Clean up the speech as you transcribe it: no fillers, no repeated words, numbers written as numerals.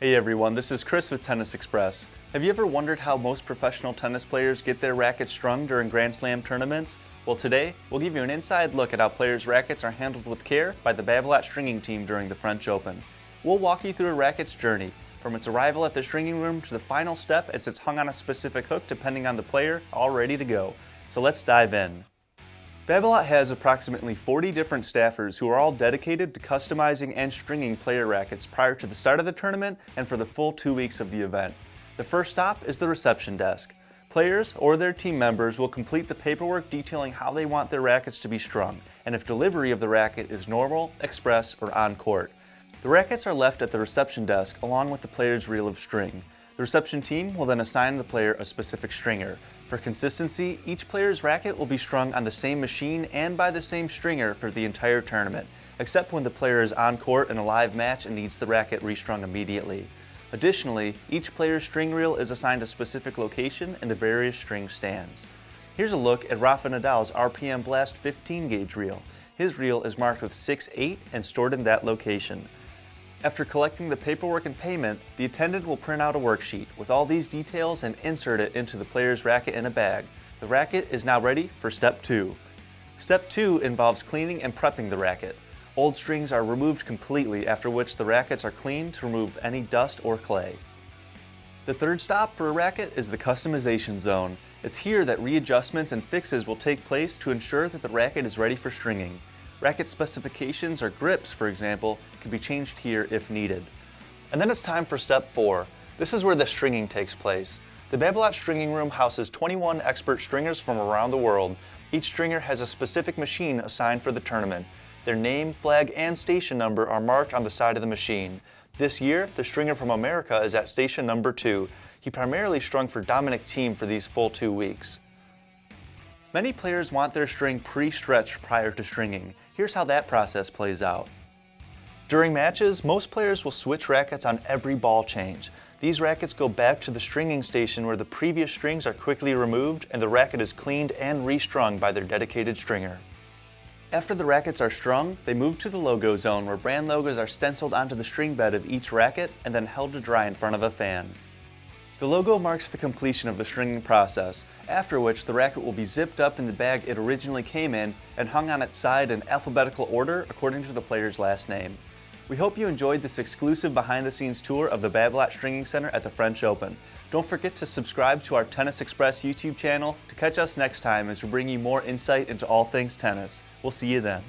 Hey everyone, this is Chris with Tennis Express. Have you ever wondered how most professional tennis players get their rackets strung during Grand Slam tournaments? Well, today we'll give you an inside look at how players' rackets are handled with care by the Babolat stringing team during the French Open. We'll walk you through a racket's journey, from its arrival at the stringing room to the final step as it's hung on a specific hook depending on the player, all ready to go. So let's dive in. Babolat has approximately 40 different staffers who are all dedicated to customizing and stringing player rackets prior to the start of the tournament and for the full 2 weeks of the event. The first stop is the reception desk. Players or their team members will complete the paperwork detailing how they want their rackets to be strung, and if delivery of the racket is normal, express, or on court. The rackets are left at the reception desk along with the player's reel of string. The reception team will then assign the player a specific stringer. For consistency, each player's racket will be strung on the same machine and by the same stringer for the entire tournament, except when the player is on court in a live match and needs the racket restrung immediately. Additionally, each player's string reel is assigned a specific location in the various string stands. Here's a look at Rafa Nadal's RPM Blast 15 gauge reel. His reel is marked with 6-8 and stored in that location. After collecting the paperwork and payment, the attendant will print out a worksheet with all these details and insert it into the player's racket in a bag. The racket is now ready for Step 2. Step 2 involves cleaning and prepping the racket. Old strings are removed completely, after which the rackets are cleaned to remove any dust or clay. The third stop for a racket is the customization zone. It's here that readjustments and fixes will take place to ensure that the racket is ready for stringing. Racket specifications or grips, for example, can be changed here if needed. And then it's time for Step 4. This is where the stringing takes place. The Babolat stringing room houses 21 expert stringers from around the world. Each stringer has a specific machine assigned for the tournament. Their name, flag, and station number are marked on the side of the machine. This year, the stringer from America is at station number 2. He primarily strung for Dominic Thiem for these full 2 weeks. Many players want their string pre-stretched prior to stringing. Here's how that process plays out. During matches, most players will switch rackets on every ball change. These rackets go back to the stringing station where the previous strings are quickly removed and the racket is cleaned and restrung by their dedicated stringer. After the rackets are strung, they move to the logo zone where brand logos are stenciled onto the string bed of each racket and then held to dry in front of a fan. The logo marks the completion of the stringing process, after which the racket will be zipped up in the bag it originally came in and hung on its side in alphabetical order according to the player's last name. We hope you enjoyed this exclusive behind-the-scenes tour of the Babolat Stringing Center at the French Open. Don't forget to subscribe to our Tennis Express YouTube channel to catch us next time as we bring you more insight into all things tennis. We'll see you then.